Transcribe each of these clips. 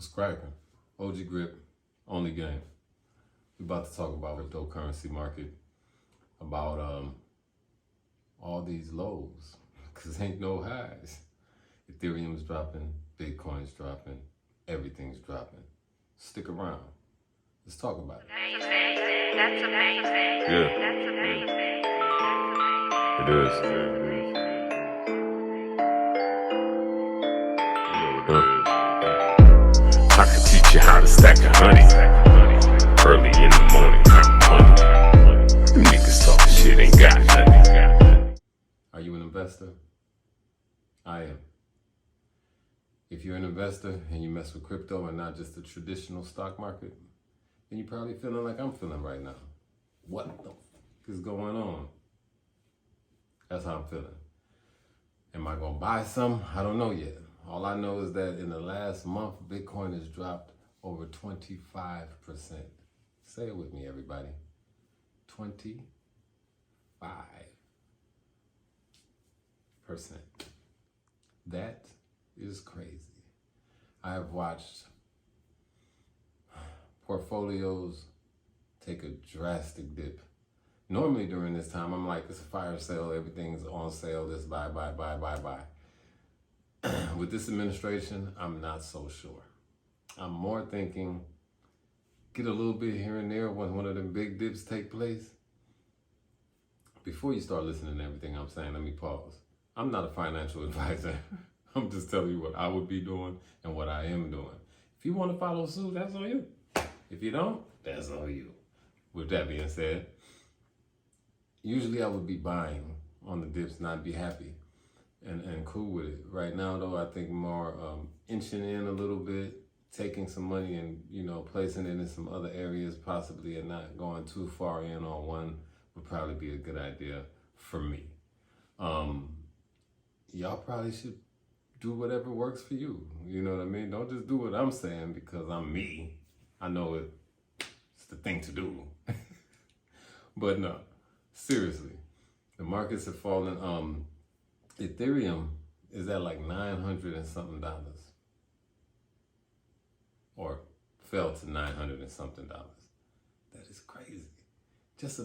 What's cracking? OG Grip, only game. We're about to talk about cryptocurrency market, about all these lows, because ain't no highs. Ethereum's dropping, Bitcoin's dropping, everything's dropping. Stick around. Let's talk about it. That's amazing. Yeah. That's amazing. It is. I could teach you how to stack a honey early in the morning. Them niggas talk shit, ain't got nothing. Are you an investor? I am. If you're an investor and you mess with crypto and not just the traditional stock market, then you're probably feeling like I'm feeling right now. What the f is going on? That's how I'm feeling. Am I gonna buy some? I don't know yet. All I know is that in the last month, Bitcoin has dropped over 25%. Say it with me, everybody. 25%. That is crazy. I have watched portfolios take a drastic dip. Normally during this time, I'm like, it's a fire sale, everything's on sale, just buy. With this administration, I'm not so sure. I'm more thinking, get a little bit here and there when one of them big dips take place. Before you start listening to everything I'm saying, let me pause. I'm not a financial advisor. I'm just telling you what I would be doing and what I am doing. If you want to follow suit, that's on you. If you don't, that's on you. With that being said, usually I would be buying on the dips and I'd be happy and cool with it. Right now though, I think more inching in a little bit, taking some money and, placing it in some other areas possibly and not going too far in on one would probably be a good idea for me. Y'all probably should do whatever works for you. You know what I mean? Don't just do what I'm saying because I'm me. I know it's the thing to do. But no, seriously, the markets have fallen. Ethereum is at like $900 and something, or fell to $900 and something. That is crazy. Just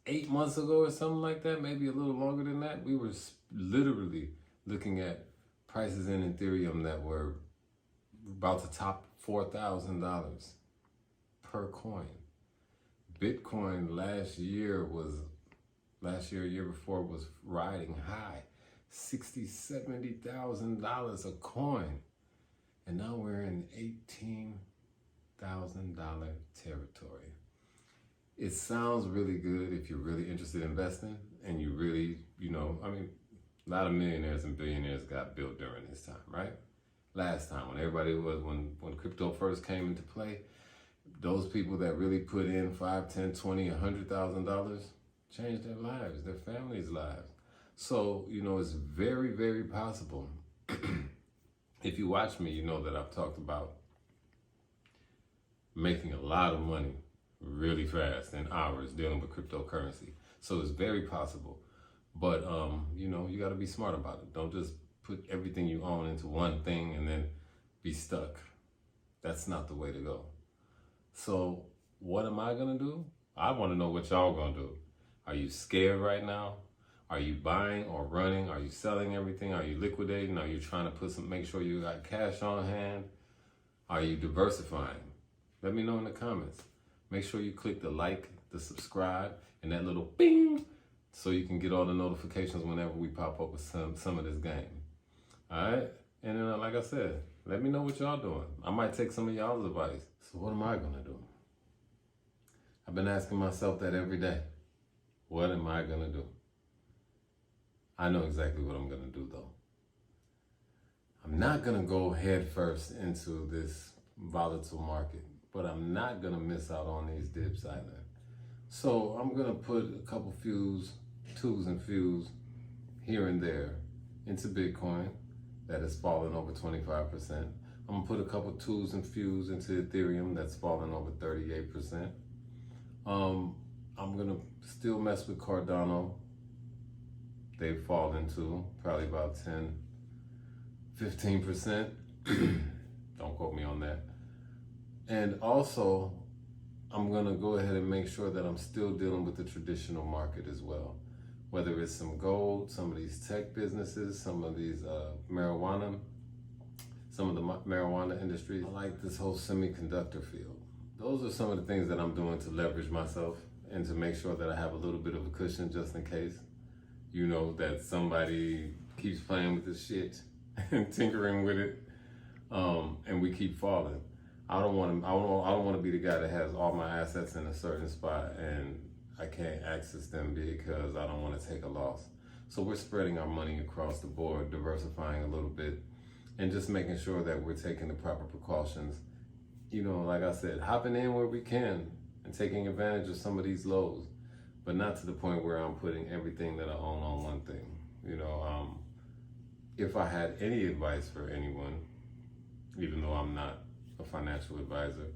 8 months ago or something like that, maybe a little longer than that, we were literally looking at prices in Ethereum that were about to top $4,000 per coin. Bitcoin year before was riding high, $60,000, $70,000 a coin. And now we're in $18,000 territory. It sounds really good if you're really interested in investing and you really, a lot of millionaires and billionaires got built during this time, right? Last time when crypto first came into play, those people that really put in $5, $10, $20, $100,000 changed their lives, their families' lives. So, it's very, very possible. If you watch me, you know that I've talked about making a lot of money really fast in hours dealing with cryptocurrency. So it's very possible. But, you got to be smart about it. Don't just put everything you own into one thing and then be stuck. That's not the way to go. So what am I going to do? I want to know what y'all going to do. Are you scared right now? Are you buying or running? Are you selling everything? Are you liquidating? Are you trying to make sure you got cash on hand? Are you diversifying? Let me know in the comments. Make sure you click the like, the subscribe, and that little bing so you can get all the notifications whenever we pop up with some of this game. All right? And then, like I said, let me know what y'all doing. I might take some of y'all's advice. So what am I going to do? I've been asking myself that every day. What am I going to do? I know exactly what I'm going to do, though. I'm not going to go head first into this volatile market, but I'm not going to miss out on these dips either. So I'm going to put a couple twos and fews here and there into Bitcoin that has fallen over 25%. I'm going to put a couple twos and fews into Ethereum that's fallen over 38%. I'm going to still mess with Cardano. They've fallen to probably about 10, 15%. Don't quote me on that. And also, I'm gonna go ahead and make sure that I'm still dealing with the traditional market as well. Whether it's some gold, some of these tech businesses, some of these marijuana, some of the marijuana industry. I like this whole semiconductor field. Those are some of the things that I'm doing to leverage myself and to make sure that I have a little bit of a cushion just in case, you know, that somebody keeps playing with this shit and tinkering with it, and we keep falling. I don't want to be the guy that has all my assets in a certain spot and I can't access them because I don't want to take a loss. So we're spreading our money across the board, diversifying a little bit, and just making sure that we're taking the proper precautions. You know, like I said, hopping in where we can and taking advantage of some of these lows, but not to the point where I'm putting everything that I own on one thing. You know, if I had any advice for anyone, even though I'm not a financial advisor,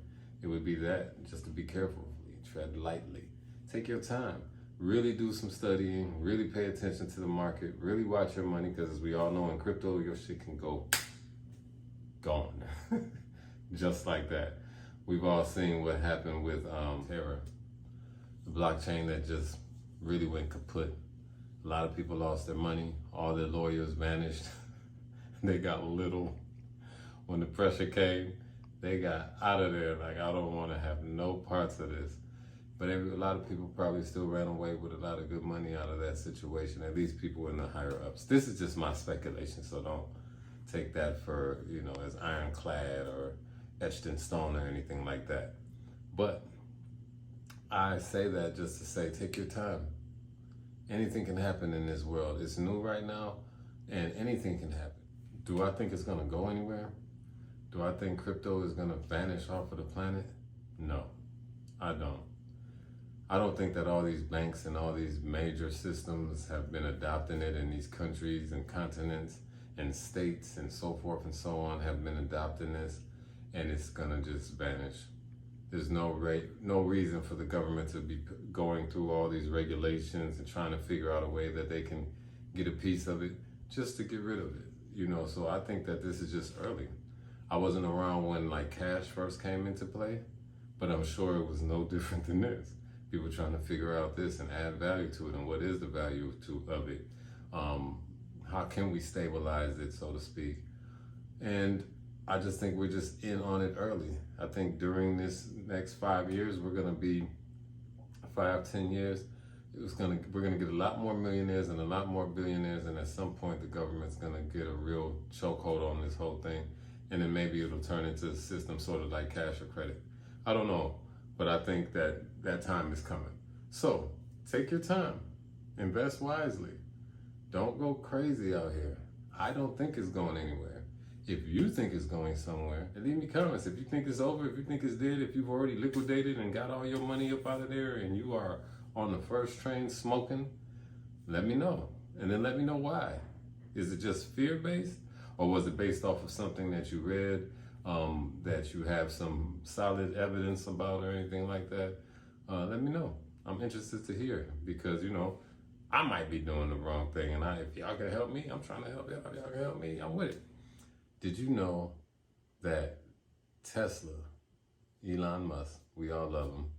it would be that, just to be careful, tread lightly, take your time, really do some studying, really pay attention to the market, really watch your money, because as we all know in crypto, your shit can go gone. Just like that. We've all seen what happened with Terra, the blockchain that just really went kaput. A lot of people lost their money, all their lawyers vanished, they got little. When the pressure came, they got out of there like, I don't want to have no parts of this. But a lot of people probably still ran away with a lot of good money out of that situation, at least people in the higher ups. This is just my speculation, so don't take that for, you know, as ironclad or etched in stone or anything like that. But I say that just to say, take your time. Anything can happen in this world. It's new right now, and anything can happen. Do I think it's gonna go anywhere? Do I think crypto is gonna vanish off of the planet? No, I don't. I don't think that all these banks and all these major systems have been adopting it, and these countries and continents and states and so forth and so on have been adopting this, and it's gonna just vanish. There's no reason for the government to be going through all these regulations and trying to figure out a way that they can get a piece of it just to get rid of it, you know? So I think that this is just early. I wasn't around when like cash first came into play, but I'm sure it was no different than this. People trying to figure out this and add value to it, and what is the value of it? How can we stabilize it, so to speak? And I just think we're just in on it early. I think during this next 5 years, we're gonna be 5-10 years. We're gonna get a lot more millionaires and a lot more billionaires, and at some point, the government's gonna get a real chokehold on this whole thing, and then maybe it'll turn into a system sort of like cash or credit. I don't know, but I think that that time is coming. So take your time, invest wisely. Don't go crazy out here. I don't think it's going anywhere. If you think it's going somewhere, leave me comments. If you think it's over, if you think it's dead, if you've already liquidated and got all your money up out of there and you are on the first train smoking, let me know. And then let me know why. Is it just fear-based, or was it based off of something that you read, that you have some solid evidence about or anything like that? Let me know. I'm interested to hear, because, you know, I might be doing the wrong thing, and if y'all can help me, I'm trying to help y'all. If y'all can help me, I'm with it. Did you know that Tesla, Elon Musk, we all love him.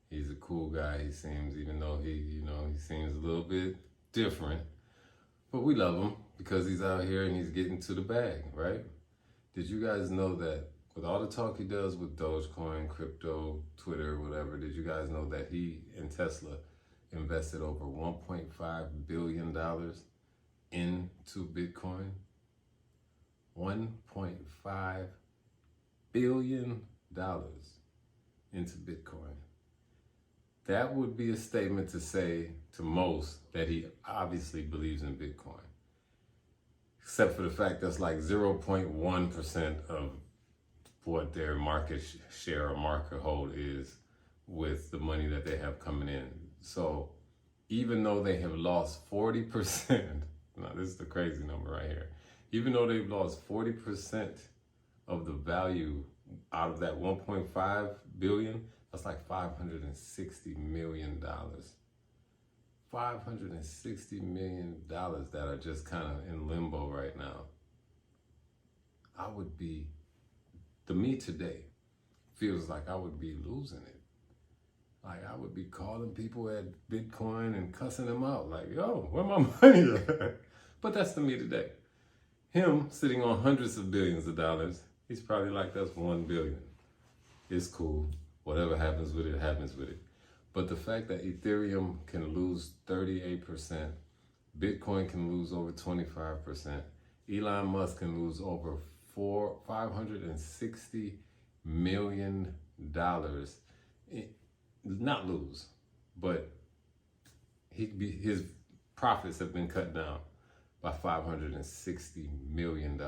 He's a cool guy, he seems, even though he seems a little bit different, but we love him because he's out here and he's getting to the bag, right? Did you guys know that with all the talk he does with Dogecoin, crypto, Twitter, whatever, did you guys know that he and Tesla invested over $1.5 billion into Bitcoin? $1.5 billion into Bitcoin. That would be a statement to say to most that he obviously believes in Bitcoin. Except for the fact that's like 0.1% of what their market share or market hold is with the money that they have coming in. So even though they have lost 40%, now this is the crazy number right here, even though they've lost 40% of the value out of that 1.5 billion, that's like $560 million. $560 million that are just kind of in limbo right now. I would be the me today feels like I would be losing it. Like I would be calling people at Bitcoin and cussing them out. Like, yo, where my money at? But that's the me today. Him sitting on hundreds of billions of dollars, he's probably like, that's 1 billion. It's cool. Whatever happens with it, happens with it. But the fact that Ethereum can lose 38%, Bitcoin can lose over 25%, Elon Musk can lose over $560 million. Not lose, but his profits have been cut down by $560 million.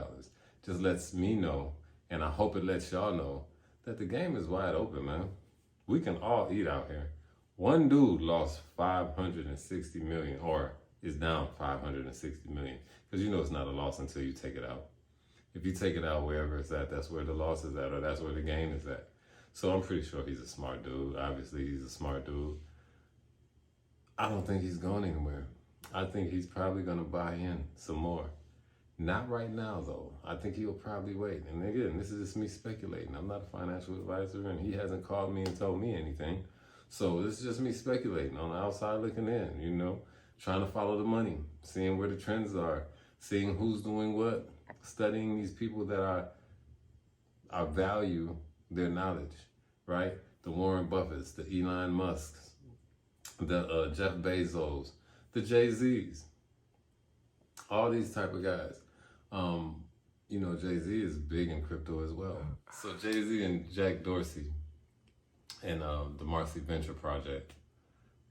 Just lets me know, and I hope it lets y'all know, that the game is wide open, man. We can all eat out here. One dude lost 560 million, or is down 560 million, because you know it's not a loss until you take it out. If you take it out wherever it's at, that's where the loss is at, or that's where the gain is at. So I'm pretty sure he's a smart dude. Obviously, he's a smart dude. I don't think he's going anywhere. I think he's probably going to buy in some more. Not right now, though. I think he'll probably wait. And again, this is just me speculating. I'm not a financial advisor, and he hasn't called me and told me anything. So this is just me speculating on the outside looking in, you know, trying to follow the money, seeing where the trends are, seeing who's doing what, studying these people that I value their knowledge, right? The Warren Buffetts, the Elon Musks, the Jeff Bezos, the Jay-Z's, all these type of guys. You know, Jay-Z is big in crypto as well. So Jay-Z and Jack Dorsey and the Marcy Venture Project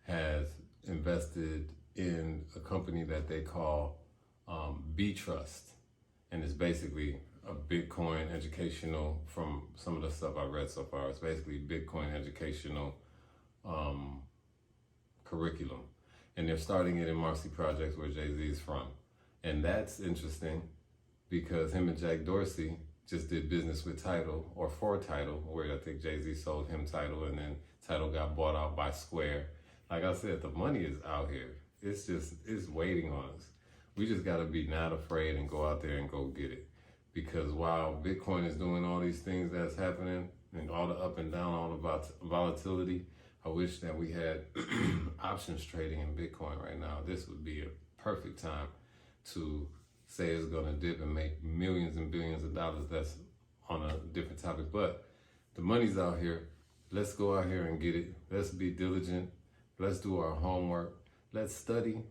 has invested in a company that they call B-Trust. And it's basically a Bitcoin educational, from some of the stuff I read so far, it's basically Bitcoin educational curriculum. And they're starting it in Marcy Projects, where Jay-Z is from. And that's interesting because him and Jack Dorsey just did business with Tidal, or for Tidal, where I think Jay-Z sold him Tidal, and then Tidal got bought out by Square. Like I said, the money is out here. It's waiting on us. We just gotta be not afraid and go out there and go get it. Because while Bitcoin is doing all these things that's happening, and all the up and down, all the volatility, I wish that we had options trading in Bitcoin right now. This would be a perfect time to say it's gonna dip and make millions and billions of dollars. That's on a different topic, but the money's out here. Let's go out here and get it. Let's be diligent. Let's do our homework. Let's study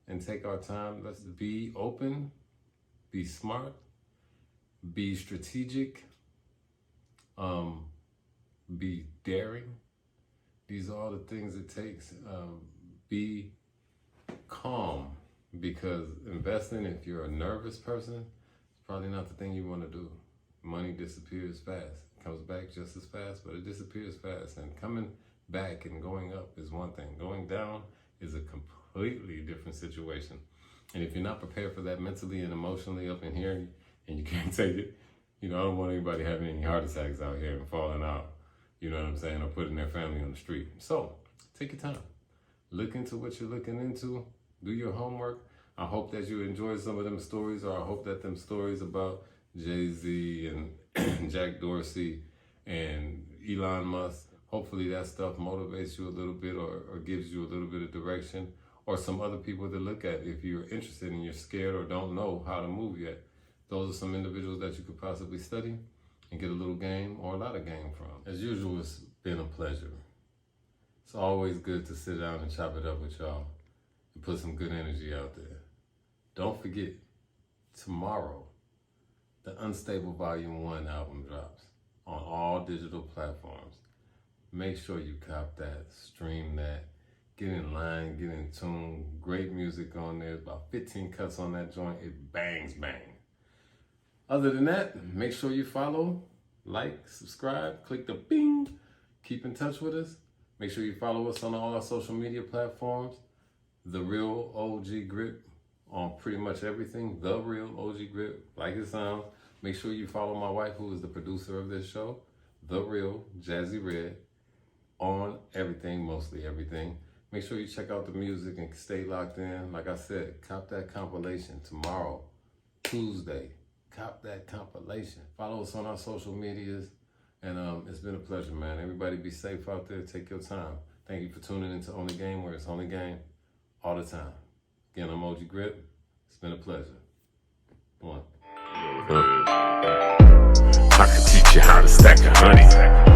and take our time. Let's be open, be smart, be strategic, be daring. These are all the things it takes. Be calm, because investing, if you're a nervous person, it's probably not the thing you want to do. Money disappears fast. It comes back just as fast, but it disappears fast. And coming back and going up is one thing. Going down is a completely different situation. And if you're not prepared for that mentally and emotionally up in here, and you can't take it, you know, I don't want anybody having any heart attacks out here and falling out, you know what I'm saying, or putting their family on the street. So take your time. Look into what you're looking into. Do your homework. I hope that you enjoyed some of them stories, or I hope that them stories about Jay-Z and Jack Dorsey and Elon Musk, hopefully that stuff motivates you a little bit, or gives you a little bit of direction, or some other people to look at if you're interested and you're scared or don't know how to move yet. Those are some individuals that you could possibly study and get a little game or a lot of game from. As usual, it's been a pleasure. It's always good to sit down and chop it up with y'all and put some good energy out there. Don't forget, tomorrow, the Unstable Volume 1 album drops on all digital platforms. Make sure you cop that, stream that, get in line, get in tune. Great music on there. About 15 cuts on that joint. It bangs, bang. Other than that, make sure you follow, like, subscribe, click the bing, keep in touch with us. Make sure you follow us on all our social media platforms. The Real OG Grip on pretty much everything. The Real OG Grip, like it sounds. Make sure you follow my wife, who is the producer of this show, The Real Jazzy Red, on everything, mostly everything. Make sure you check out the music and stay locked in. Like I said, cop that compilation tomorrow, Tuesday. cop that compilation. Follow us on our social medias. And it's been a pleasure, man. Everybody be safe out there. Take your time. Thank you for tuning into Only Game, where it's only game all the time. Again, I'm OG Grip. It's been a pleasure. One. I could teach you how to stack a honey.